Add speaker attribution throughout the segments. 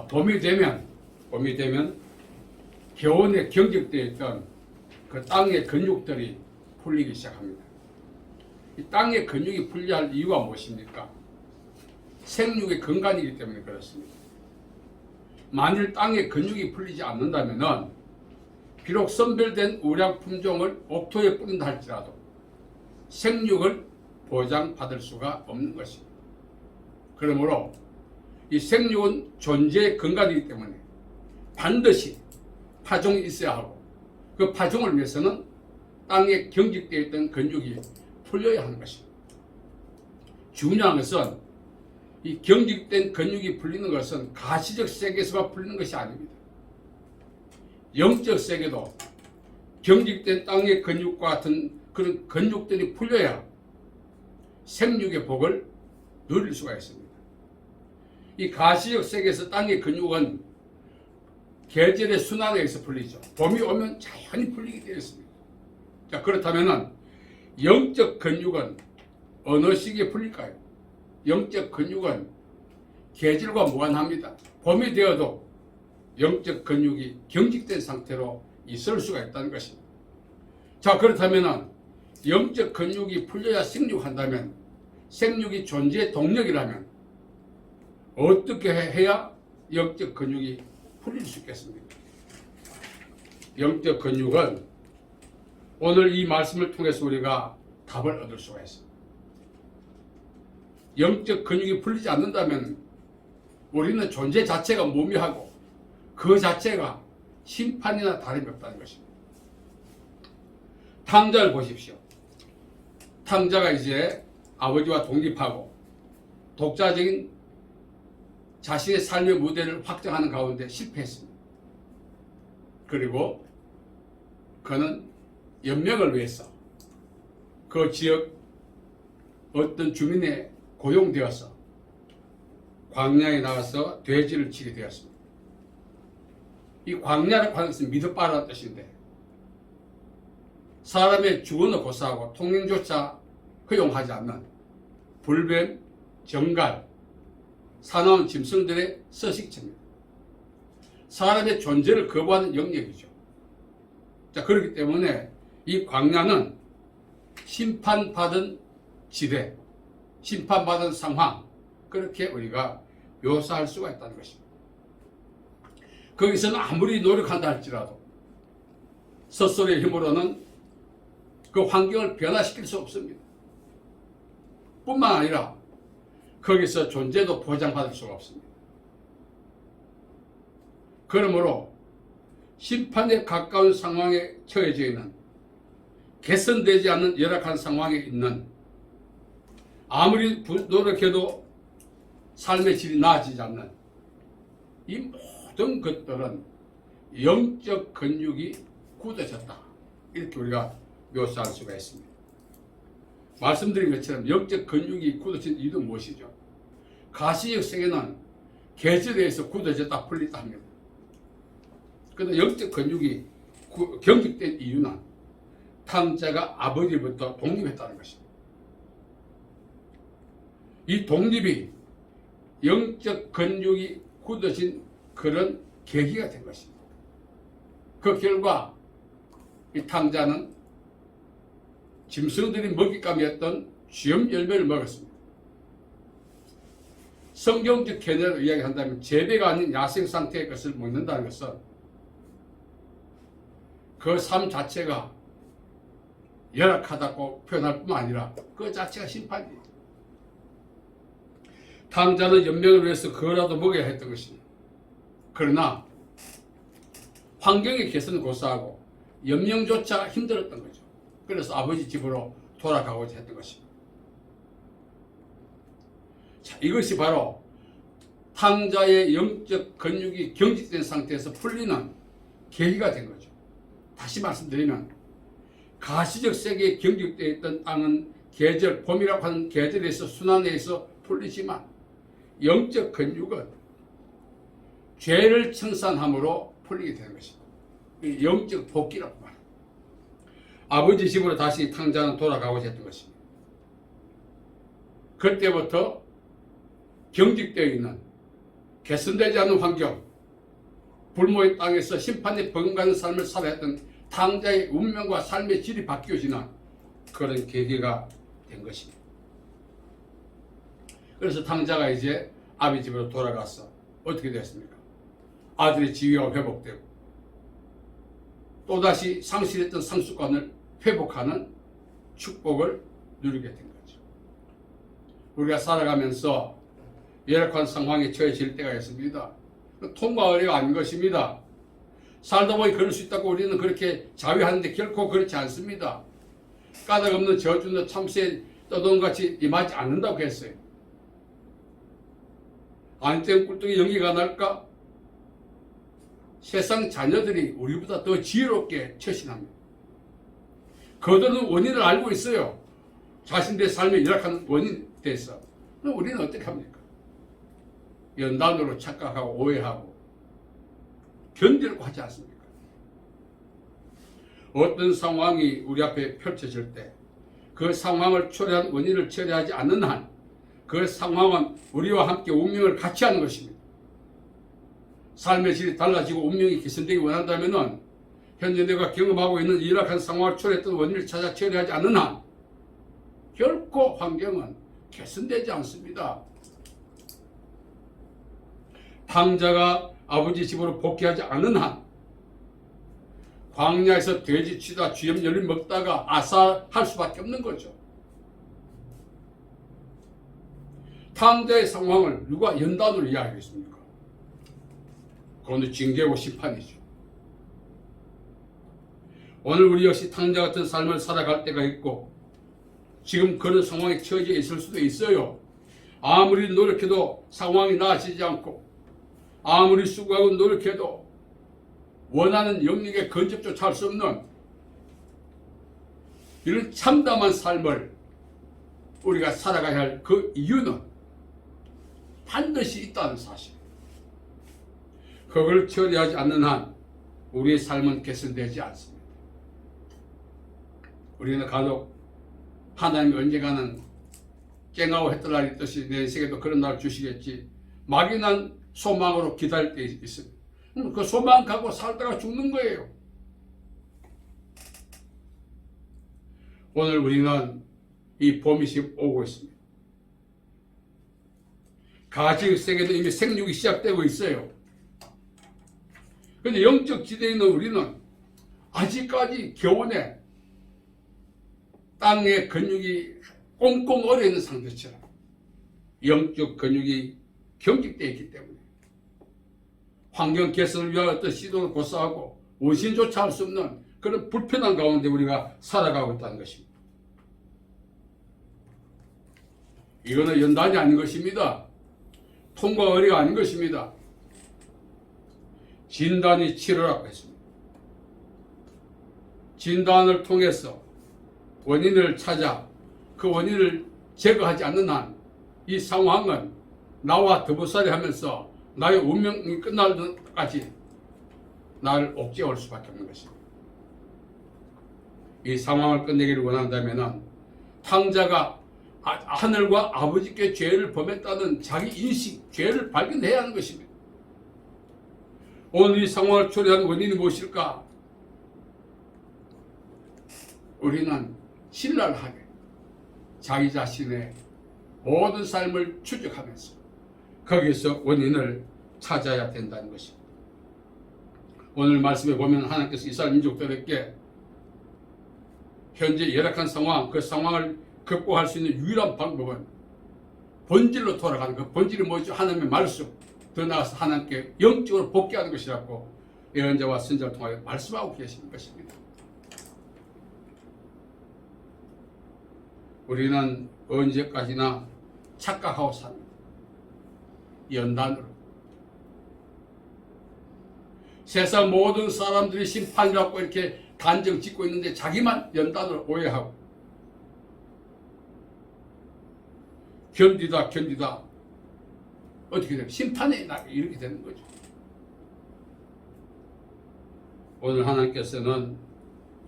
Speaker 1: 봄이 되면 겨우내 경직되어 있던 그 땅의 근육들이 풀리기 시작합니다. 이 땅의 근육이 풀려야 할 이유가 무엇입니까? 생육의 근간이기 때문에 그렇습니다. 만일 땅의 근육이 풀리지 않는다면은 비록 선별된 우량 품종을 옥토에 뿌린다 할지라도 생육을 보장받을 수가 없는 것입니다. 그러므로 이 생육은 존재의 근간이기 때문에 반드시 파종이 있어야 하고 그 파종을 위해서는 땅에 경직되어 있던 근육이 풀려야 하는 것입니다. 중요한 것은 이 경직된 근육이 풀리는 것은 가시적 세계에서만 풀리는 것이 아닙니다. 영적 세계도 경직된 땅의 근육과 같은 그런 근육들이 풀려야 생육의 복을 누릴 수가 있습니다. 이 가시적 세계에서 땅의 근육은 계절의 순환에 의해서 풀리죠. 봄이 오면 자연히 풀리게 되어 있습니다. 자, 그렇다면 영적 근육은 어느 시기에 풀릴까요? 영적 근육은 계절과 무관합니다. 봄이 되어도 영적 근육이 경직된 상태로 있을 수가 있다는 것입니다. 자, 그렇다면 영적 근육이 풀려야 생육한다면 생육이 존재의 동력이라면 어떻게 해야 영적 근육이 풀릴 수 있겠습니까? 영적 근육은 오늘 이 말씀을 통해서 우리가 답을 얻을 수가 있습니다. 영적 근육이 풀리지 않는다면 우리는 존재 자체가 모미하고 그 자체가 심판이나 다름이 없다는 것입니다. 탕자를 보십시오. 탕자가 이제 아버지와 독립하고 독자적인 자신의 삶의 무대를 확장하는 가운데 실패했습니다. 그리고 그는 연명을 위해서 그 지역 어떤 주민에 고용되어서 광야에 나가서 돼지를 치게 되었습니다. 이 광야라고 하는 것은 미드바라는 뜻인데 사람의 주권을 고사하고 통행조차 허용하지 않는 불뱀, 정갈, 사나운 짐승들의 서식처입니다. 사람의 존재를 거부하는 영역이죠. 자, 그렇기 때문에 이 광야는 심판받은 지대, 심판받은 상황, 그렇게 우리가 묘사할 수가 있다는 것입니다. 거기서는 아무리 노력한다 할지라도 스스로의 힘으로는 그 환경을 변화시킬 수 없습니다. 뿐만 아니라 거기서 존재도 보장받을 수가 없습니다. 그러므로 심판에 가까운 상황에 처해져 있는 개선되지 않는 열악한 상황에 있는 아무리 노력해도 삶의 질이 나아지지 않는 이 모든 것들은 영적 근육이 굳어졌다. 이렇게 우리가 묘사할 수가 있습니다. 말씀드린 것처럼 영적 근육이 굳어진 이유는 무엇이죠? 가시적 세계는 계절에 의해서 굳어졌다 풀렸다 합니다. 그런데 영적 근육이 경직된 이유는 탕자가 아버지부터 독립했다는 것입니다. 이 독립이 영적 근육이 굳어진 그런 계기가 된 것입니다. 그 결과 이 탕자는 짐승들이 먹잇감이었던 쥐염 열매를 먹었습니다. 성경적 개념을 이야기한다면 재배가 아닌 야생 상태의 것을 먹는다는 것은 그 삶 자체가 열악하다고 표현할 뿐만 아니라 그 자체가 심판이에요. 탕자는 연명을 위해서 그거라도 먹여야 했던 것입니다. 그러나 환경의 개선을 고사하고 연명조차 힘들었던 거죠. 그래서 아버지 집으로 돌아가고자 했던 것입니다. 자, 이것이 바로 탕자의 영적 근육이 경직된 상태에서 풀리는 계기가 된 거죠. 다시 말씀드리면 가시적 세계에 경직되어 있던 땅은 계절, 봄이라고 하는 계절에서 순환에서 풀리지만 영적 근육은 죄를 청산함으로 풀리게 되는 것입니다. 영적 복귀라고 말합니다. 아버지 집으로 다시 탕자는 돌아가고자 했던 것입니다. 그때부터 경직되어 있는 개선되지 않는 환경, 불모의 땅에서 심판에 버금가는 삶을 살아했던 탕자의 운명과 삶의 질이 바뀌어지는 그런 계기가 된 것입니다. 그래서 탕자가 이제 아비 집으로 돌아가서 어떻게 됐습니까? 아들의 지위가 회복되고 또다시 상실했던 상속관을 회복하는 축복을 누리게 된 거죠. 우리가 살아가면서 열악한 상황에 처해질 때가 있습니다. 통과 의례가 아닌 것입니다. 살다 보니 그럴 수 있다고 우리는 그렇게 자위하는데 결코 그렇지 않습니다. 까닭 없는 저주나 참새에 떠도는 같이 임하지 않는다고 했어요. 안된 꿀떡이 연기가 날까? 세상 자녀들이 우리보다 더 지혜롭게 처신합니다. 그들은 원인을 알고 있어요. 자신들의 삶에 열악한 원인에 대해서. 그럼 우리는 어떻게 합니까? 연단으로 착각하고 오해하고 견디려고 하지 않습니까? 어떤 상황이 우리 앞에 펼쳐질 때 그 상황을 초래한 원인을 처리하지 않는 한 그 상황은 우리와 함께 운명을 같이 하는 것입니다. 삶의 질이 달라지고 운명이 개선되기 원한다면 현재 내가 경험하고 있는 열악한 상황을 초래했던 원인을 찾아 처리하지 않는 한 결코 환경은 개선되지 않습니다. 탕자가 아버지 집으로 복귀하지 않은 한 광야에서 돼지 치다 쥐염 열매 먹다가 아사할 수밖에 없는 거죠. 탕자의 상황을 누가 연단으로 이야기하겠습니까? 그건 징계고 심판이죠. 오늘 우리 역시 탕자 같은 삶을 살아갈 때가 있고 지금 그런 상황에 처해져 있을 수도 있어요. 아무리 노력해도 상황이 나아지지 않고 아무리 수고하고 노력해도 원하는 영역에 근접조차 할 수 없는 이런 참담한 삶을 우리가 살아가야 할 그 이유는 반드시 있다는 사실. 그걸 처리하지 않는 한 우리의 삶은 개선되지 않습니다. 우리는 간혹 하나님이 언젠가는 깽하고 했던 날이 있듯이 내 인생에도 그런 날 주시겠지 막연한 소망으로 기다릴 때 있습니다. 그 소망 갖고 살다가 죽는 거예요. 오늘 우리는 이 봄이 지금 오고 있습니다. 가지육생에도 이미 생육이 시작되고 있어요. 그런데 영적 지대에 있는 우리는 아직까지 겨우내 땅의 근육이 꽁꽁 얼어 있는 상태처럼 영적 근육이 경직되어 있기 때문에 환경 개선을 위한 어떤 시도를 고사하고 원신조차 할 수 없는 그런 불편한 가운데 우리가 살아가고 있다는 것입니다. 이거는 연단이 아닌 것입니다. 통과 의례가 아닌 것입니다. 진단이 치료라고 했습니다. 진단을 통해서 원인을 찾아 그 원인을 제거하지 않는 한 이 상황은 나와 더부살이 하면서 나의 운명이 끝날 때까지 나를 옥죄올 수밖에 없는 것입니다. 이 상황을 끝내기를 원한다면 탕자가 하늘과 아버지께 죄를 범했다는 자기 인식, 죄를 발견해야 하는 것입니다. 오늘 이 상황을 초래한 원인이 무엇일까? 우리는 신랄하게 자기 자신의 모든 삶을 추적하면서 거기서 원인을 찾아야 된다는 것입니다. 오늘 말씀에 보면 하나님께서 이스라엘 민족들에게 현재 열악한 상황, 그 상황을 극복할 수 있는 유일한 방법은 본질로 돌아가는 그 본질이 뭐죠? 하나님의 말씀, 더 나아가서 하나님께 영적으로 복귀하는 것이라고 예언자와 선지자를 통하여 말씀하고 계시는 것입니다. 우리는 언제까지나 착각하고 삽니다. 연단으로. 세상 모든 사람들이 심판이라고 이렇게 단정 짓고 있는데 자기만 연단으로 오해하고 견디다 어떻게 돼요? 심판에 나게 이렇게 되는 거죠. 오늘 하나님께서는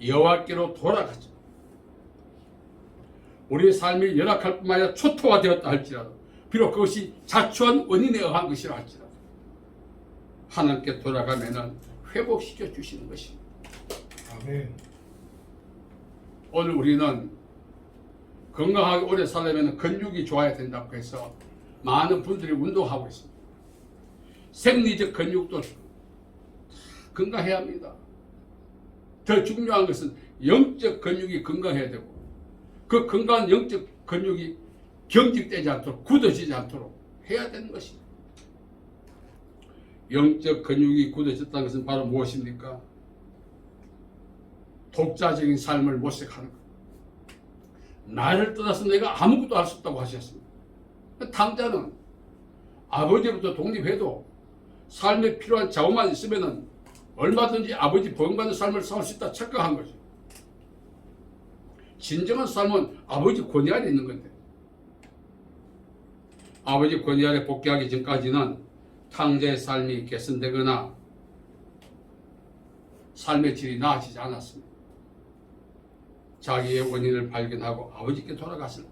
Speaker 1: 여호와께로 돌아가죠. 우리의 삶이 열악할 뿐만 아니라 초토화되었다 할지라도 비록 그것이 자초한 원인에 의한 것이라 할지라도 하나님께 돌아가면은 회복시켜 주시는 것입니다.
Speaker 2: 아멘.
Speaker 1: 오늘 우리는 건강하게 오래 살려면 근육이 좋아야 된다고 해서 많은 분들이 운동하고 있습니다. 생리적 근육도 건강해야 합니다. 더 중요한 것은 영적 근육이 건강해야 되고 그 건강한 영적 근육이 경직되지 않도록 굳어지지 않도록 해야 되는 것입니다. 영적 근육이 굳어졌다는 것은 바로 무엇입니까? 독자적인 삶을 모색하는 것. 나를 떠나서 내가 아무것도 할 수 없다고 하셨습니다. 탕자는 아버지로부터 독립해도 삶에 필요한 자원만 있으면 얼마든지 아버지 보응받는 삶을 살 수 있다 착각한 거죠. 진정한 삶은 아버지 권위 아래 있는 건데 아버지 권위 아래 복귀하기 전까지는 탕자의 삶이 개선되거나 삶의 질이 나아지지 않았습니다. 자기의 원인을 발견하고 아버지께 돌아갔을 때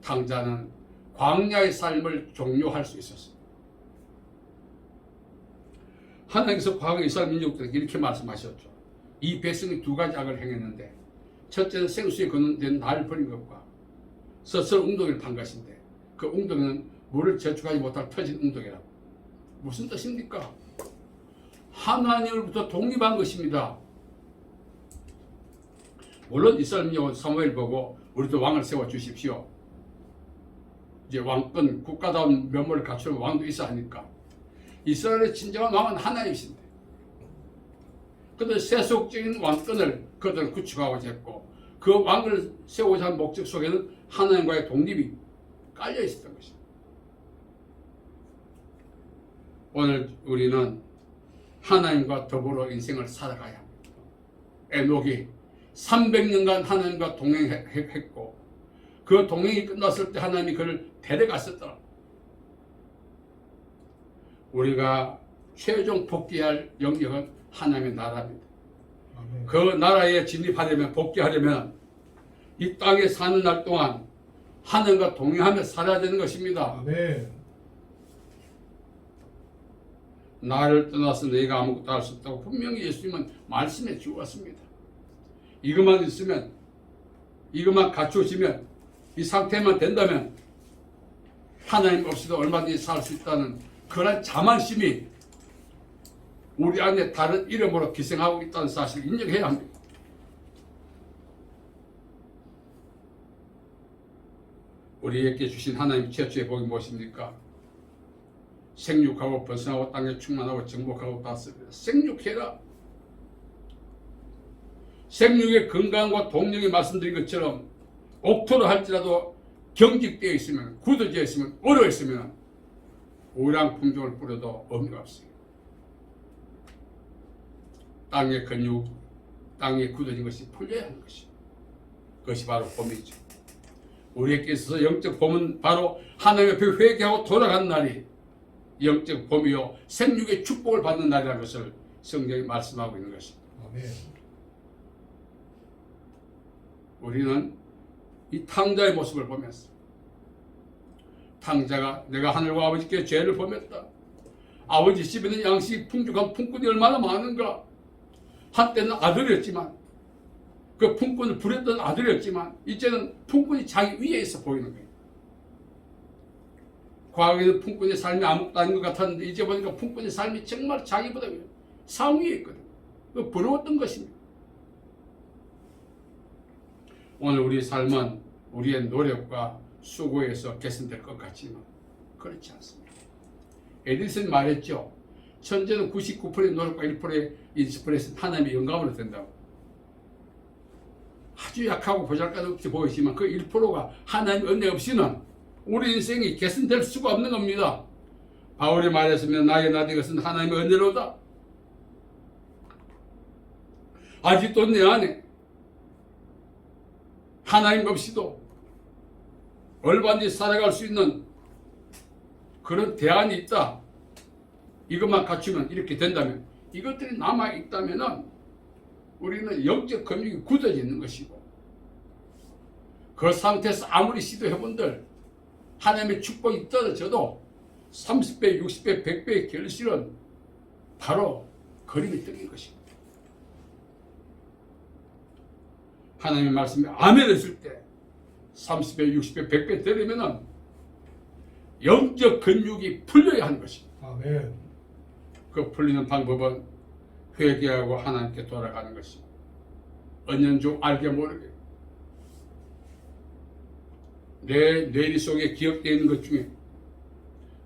Speaker 1: 탕자는 광야의 삶을 종료할 수 있었습니다. 하나님께서 과거 이스라엘 민족들에게 이렇게 말씀하셨죠. 이 백성이 두 가지 악을 행했는데 첫째는 생수에 거는 나를 버린 것과 스스로 웅덩이를 판 것인데 그 웅덩이는 물을 저축하지 못할 터진 웅덩이라고. 무슨 뜻입니까? 하나님으로부터 독립한 것입니다. 물론 이스라엘 민족은 사무엘 보고 우리도 왕을 세워주십시오. 이제 왕권 국가다운 면모를 갖추는 왕도 있어야 하니까 이스라엘의 진정한 왕은 하나님이신데 그들 세속적인 왕권을 그들은 구축하고자 했고 그 왕을 세우고자 한 목적 속에는 하나님과의 독립이 깔려 있었던 것입니다. 오늘 우리는 하나님과 더불어 인생을 살아가야 합니다. 에녹이 300년간 하나님과 동행했고 그 동행이 끝났을 때 하나님이 그를 데려갔었더라. 우리가 최종 복귀할 영역은 하나님의 나라입니다.
Speaker 2: 아멘.
Speaker 1: 그 나라에 진입하려면 복귀하려면 이 땅에 사는 날 동안 하나님과 동행하며 살아야 되는 것입니다.
Speaker 2: 아멘.
Speaker 1: 나를 떠나서 내가 아무것도 할 수 없다고 분명히 예수님은 말씀해 주었습니다. 이것만 있으면 이것만 갖추어지면 이 상태만 된다면 하나님 없이도 얼마든지 살 수 있다는 그런 자만심이 우리 안에 다른 이름으로 기생하고 있다는 사실을 인정해야 합니다. 우리에게 주신 하나님 최초의 복이 무엇입니까? 생육하고 번성하고 땅에 충만하고 정복하고 다스립니다. 생육해라. 생육의 건강과 동력이 말씀드린 것처럼 옥토로 할지라도 경직되어 있으면 굳어져 있으면 얼어 있으면 오랑 품종을 뿌려도 의미가 없어요. 땅의 근육, 땅에 굳어진 것이 풀려야 하는 것이죠. 그것이 바로 봄이죠. 우리에게 있어서 영적 봄은 바로 하나님 앞에 회개하고 돌아가는 날이 영적 봄이요 생육의 축복을 받는 날이라는 것을 성경이 말씀하고 있는 것입니다.
Speaker 2: 아멘.
Speaker 1: 우리는 이 탕자의 모습을 보면서 탕자가 내가 하늘과 아버지께 죄를 범했다. 아버지 집에는 양식이 풍족한 품꾼이 얼마나 많은가. 한때는 아들이었지만 그 품꾼을 부렸던 아들이었지만 이제는 품꾼이 자기 위에 있어 보이는 거예요. 과거에는 품꾼의 삶이 아무것도 아닌 것 같았는데 이제 보니까 품꾼의 삶이 정말 자기보다 상위에 있거든요. 그 부러웠던 것입니다. 오늘 우리 삶은 우리의 노력과 수고에서 개선될 것 같지만 그렇지 않습니다. 에디슨이 말했죠. 천재는 99%의 노력과 1%의 인스피레이션 하나님의 영감으로 된다고. 아주 약하고 보잘것없이 보이지만 그 1%가 하나님의 은혜 없이는 우리 인생이 개선될 수가 없는 겁니다. 바울이 말했으면 나의 나된 것은 하나님의 은혜로다. 아직도 내 안에 하나님 없이도 얼마든지 살아갈 수 있는 그런 대안이 있다. 이것만 갖추면 이렇게 된다면 이것들이 남아있다면 우리는 영적 근육이 굳어져 있는 것이고 그 상태에서 아무리 시도해본들 하나님의 축복이 떨어져도 30배, 60배, 100배의 결실은 바로 그림이 뜨는 것입니다. 하나님의 말씀에 아멘 했을 때 30배, 60배, 100배 되려면은 영적 근육이 풀려야 하는 것입니다.
Speaker 2: 아멘.
Speaker 1: 그 풀리는 방법은 회개하고 하나님께 돌아가는 것입니다. 은연중 알게 모르게 내 뇌리 속에 기억되어 있는 것 중에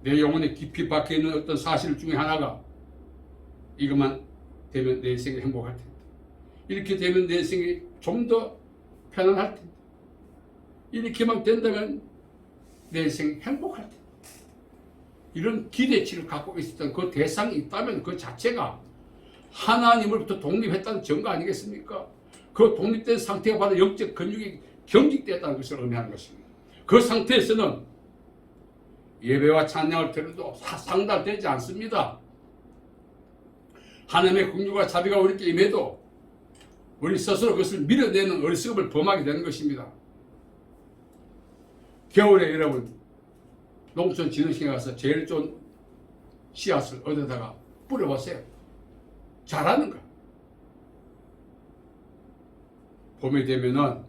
Speaker 1: 내 영혼에 깊이 박혀 있는 어떤 사실 중에 하나가 이것만 되면 내 인생이 행복할 텐데, 이렇게 되면 내 인생이 좀 더 편안할 텐데, 이렇게만 된다면 내 인생이 행복할 텐데, 이런 기대치를 갖고 있었던 그 대상이 있다면 그 자체가 하나님으로부터 독립했다는 증거 아니겠습니까? 그 독립된 상태가 바로 영적 근육이 경직되었다는 것을 의미하는 것입니다. 그 상태에서는 예배와 찬양을 드려도 상달되지 않습니다. 하나님의 긍휼과 자비가 우리께 임해도 우리 스스로 그것을 밀어내는 어리석음을 범하게 되는 것입니다. 겨울에 여러분 농촌 진흥시에 가서 제일 좋은 씨앗을 얻어다가 뿌려보세요. 자라는가? 봄이 되면은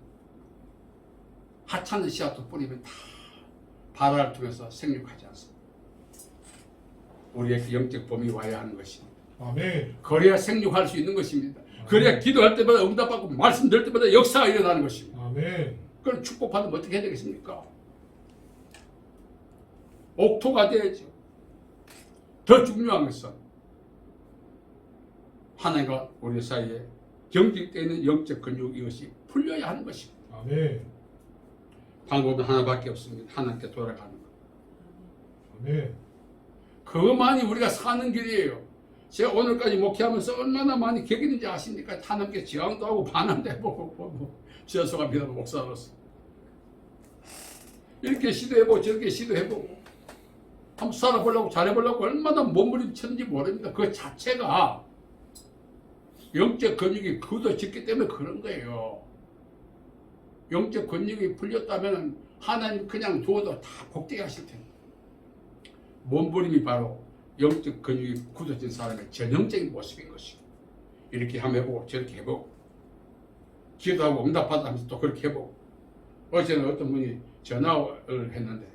Speaker 1: 하찮은 씨앗도 뿌리면 다 바다를 통해서 생육하지 않습니다. 우리에게 영적 봄이 와야 하는 것입니다.
Speaker 2: 아멘.
Speaker 1: 그래야 생육할 수 있는 것입니다. 그래야 기도할 때마다 응답받고 말씀 들 때마다 역사가 일어나는 것입니다.
Speaker 2: 아멘.
Speaker 1: 그럼 축복받으면 어떻게 해야 되겠습니까? 옥토가 돼야죠. 더 중요한 것은 하나님과 우리 사이에 경직되는 영적 근육, 이것이 풀려야 하는 것입니다.
Speaker 2: 아멘.
Speaker 1: 방법은 하나밖에 없습니다. 하나님께 돌아가는 것.
Speaker 2: 아멘.
Speaker 1: 그것만이 우리가 사는 길이에요. 제가 오늘까지 목회하면서 얼마나 많이 겪었는지 아십니까? 하나님께 지향도 하고 반항도 해보고 지어서가 믿어 목사로서 이렇게 시도해보고 저렇게 시도해보고 한번 살아보려고 잘해보려고 얼마나 몸부림쳤는지 모릅니다. 그 자체가 영적 근육이 굳어졌기 때문에 그런 거예요. 영적 근육이 풀렸다면 하나님 그냥 두어도 다 복되게 하실 텐데, 몸부림이 바로 영적 근육이 굳어진 사람의 전형적인 모습인 것이고, 이렇게 한번 해보고 저렇게 해보고 기도하고 응답받아 하면서 또 그렇게 해보고. 어제는 어떤 분이 전화를 했는데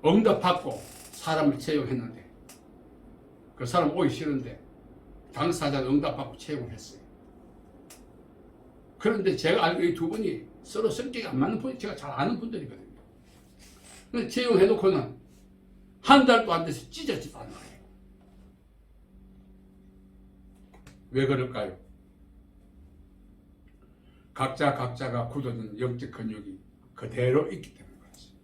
Speaker 1: 응답받고 사람을 채용했는데 그 사람 오기 싫은데 당사자는 응답받고 채용을 했어요. 그런데 제가 알고 이 두 분이 서로 성격이 안 맞는 분이 제가 잘 아는 분들이거든요. 근데 채용해놓고는 한 달도 안 돼서 찢어지도 않아요. 왜 그럴까요? 각자가 굳어진 영적 근육이 그대로 있기 때문에 그렇습니다.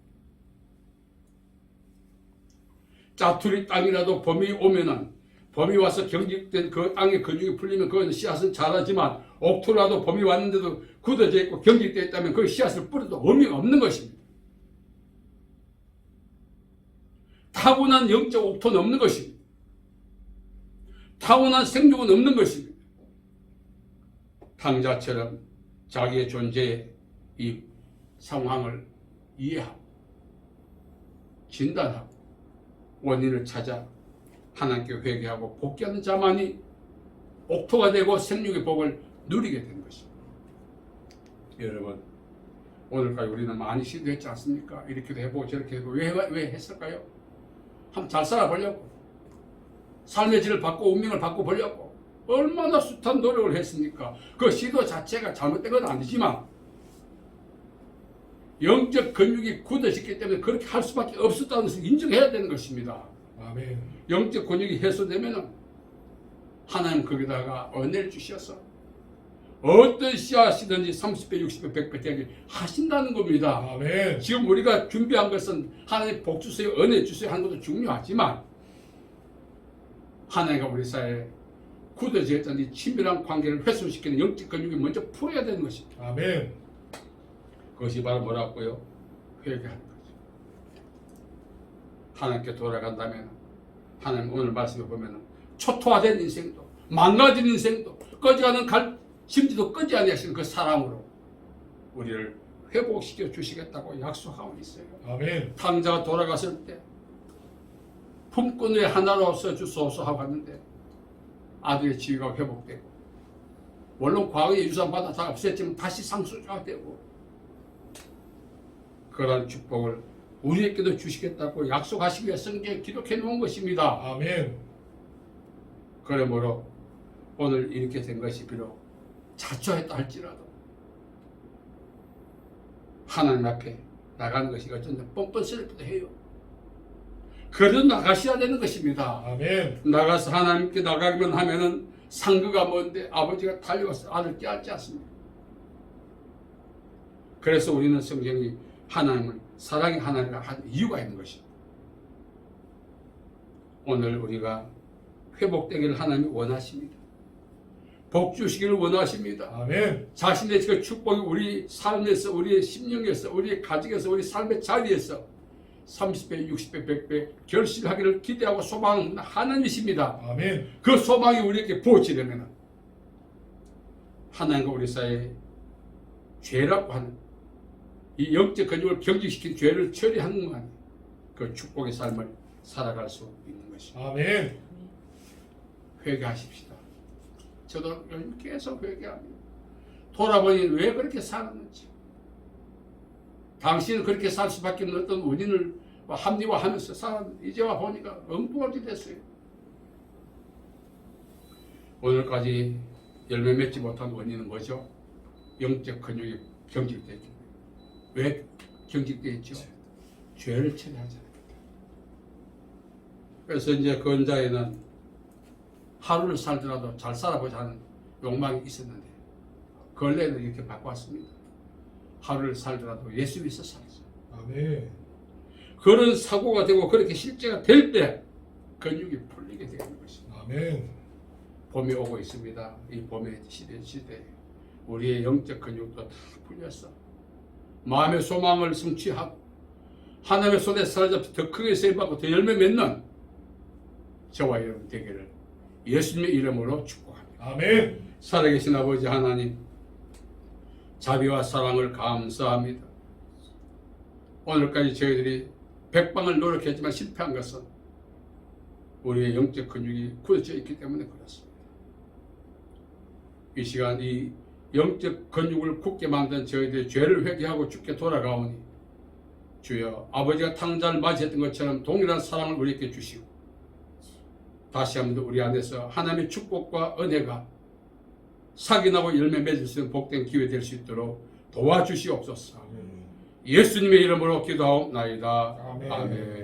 Speaker 1: 짜투리 땅이라도 봄이 오면은, 봄이 와서 경직된 그 땅의 근육이 풀리면 그건 씨앗은 자라지만, 옥토라도 봄이 왔는데도 굳어져 있고 경직되어 있다면 그 씨앗을 뿌려도 의미가 없는 것입니다. 타고난 영적 옥토는 없는 것입니다. 타고난 생육은 없는 것입니다. 탕자처럼 자기의 존재의 이 상황을 이해하고 진단하고 원인을 찾아 하나님께 회개하고 복귀하는 자만이 옥토가 되고 생육의 복을 누리게 되는 것입니다. 여러분, 오늘까지 우리는 많이 시도했지 않습니까? 이렇게도 해보고 저렇게 해보고 왜 했을까요? 한번 잘 살아보려고, 삶의 질을 받고 운명을 받고 보려고 얼마나 숱한 노력을 했습니까? 그 시도 자체가 잘못된 건 아니지만 영적 근육이 굳어졌기 때문에 그렇게 할 수밖에 없었다는 것을 인정해야 되는 것입니다.
Speaker 2: 아멘.
Speaker 1: 영적 근육이 해소되면 하나님 거기다가 은혜를 주셔서 어떤 씨앗이든지 30배, 60배, 100배 되게 하신다는 겁니다.
Speaker 2: 아멘.
Speaker 1: 지금 우리가 준비한 것은 하나님 복 주세요, 은혜 주세요 하는 것도 중요하지만, 하나님과 우리 사이에 굳어져 있던 이 친밀한 관계를 훼손시키는 영적 근육이 먼저 풀어야 되는 것입니다.
Speaker 2: 아멘.
Speaker 1: 그것이 바로 뭐라고요? 회개하는 거죠. 하나님께 돌아간다면, 하나님 오늘 말씀에 보면 초토화된 인생도, 망가진 인생도, 꺼져가는 심지도 끄지 아니하시는 그 사랑으로 우리를 회복시켜 주시겠다고 약속하고 있어요.
Speaker 2: 아멘.
Speaker 1: 탕자가 돌아갔을 때 품꾼의 하나로서 주소서 하고 갔는데 아들의 지위가 회복되고, 물론 과거에 유산받아 다 없앴지만 다시 상속자가 되고, 그러한 축복을 우리에게도 주시겠다고 약속하시기 위해 성경에 기록해 놓은 것입니다.
Speaker 2: 아멘.
Speaker 1: 그러므로 오늘 이렇게 된 것이 비록 자초했다 할지라도 하나님 앞에 나가는 것이 어쩐지 뻔뻔스럽기도 해요. 그래도 나가셔야 되는 것입니다.
Speaker 2: 아멘.
Speaker 1: 나가서 하나님께 나가기만 하면은 상급가 뭔데 아버지가 달려와서 아들 깨알지 않습니다. 그래서 우리는 성경이 하나님을 사랑의 하나님을 한 이유가 있는 것입니다. 오늘 우리가 회복되기를 하나님이 원하십니다. 복 주시기를 원하십니다.
Speaker 2: 아멘.
Speaker 1: 자신의 그 축복이 우리 삶에서, 우리의 심령에서, 우리의 가정에서, 우리 삶의 자리에서 30배, 60배, 100배 결실하기를 기대하고 소망하는 하나님이십니다.
Speaker 2: 아멘.
Speaker 1: 그 소망이 우리에게 부어지려면 하나님과 우리 사이에 죄라고 하는 이 영적 근육을 경직시킨 죄를 처리하는 것만 그 축복의 삶을 살아갈 수 있는 것입니다.
Speaker 2: 아멘.
Speaker 1: 회개하십시다. 저도 요즘 계속 회개합니다. 돌아보니 왜 그렇게 살았는지, 당신은 그렇게 살 수밖에 없는 어떤 원인을 합리화하면서 살았는데 이제 와 보니까 엉뚱하게 됐어요. 오늘까지 열매 맺지 못한 원인은 뭐죠? 영적 근육이 경직되어 있죠. 왜 경직되어 있죠? 죄를 처리하잖아요. 그래서 이제 근자에는 하루를 살더라도 잘 살아보자 하는 욕망이 있었는데 근래는 이렇게 바꿔왔습니다. 하루를 살더라도 예수 위해서 살았어요.
Speaker 2: 아멘.
Speaker 1: 그런 사고가 되고 그렇게 실제가 될 때 근육이 풀리게 되는 것입니다.
Speaker 2: 아멘.
Speaker 1: 봄이 오고 있습니다. 이 봄의 시대에 우리의 영적 근육도 다 풀렸어. 마음의 소망을 성취하고 하나님의 손에 사로잡혀 더 크게 세임받고 더 열매 맺는 저와 여러분 되기를 예수님의 이름으로 축복합니다.
Speaker 2: 아멘.
Speaker 1: 살아계신 아버지 하나님, 자비와 사랑을 감사합니다. 오늘까지 저희들이 백방을 노력했지만 실패한 것은 우리의 영적 근육이 굳어져 있기 때문에 그렇습니다. 이 시간 이 영적 근육을 굳게 만든 저희들의 죄를 회개하고 주께 돌아가오니 주여 아버지가 탕자를 맞이했던 것처럼 동일한 사랑을 우리에게 주시고 다시 한번 우리 안에서 하나님의 축복과 은혜가 사기나고 열매 맺을 수 있는 복된 기회 될 수 있도록 도와주시옵소서.
Speaker 2: 아멘.
Speaker 1: 예수님의 이름으로 기도하옵나이다.
Speaker 2: 아멘.
Speaker 1: 아멘.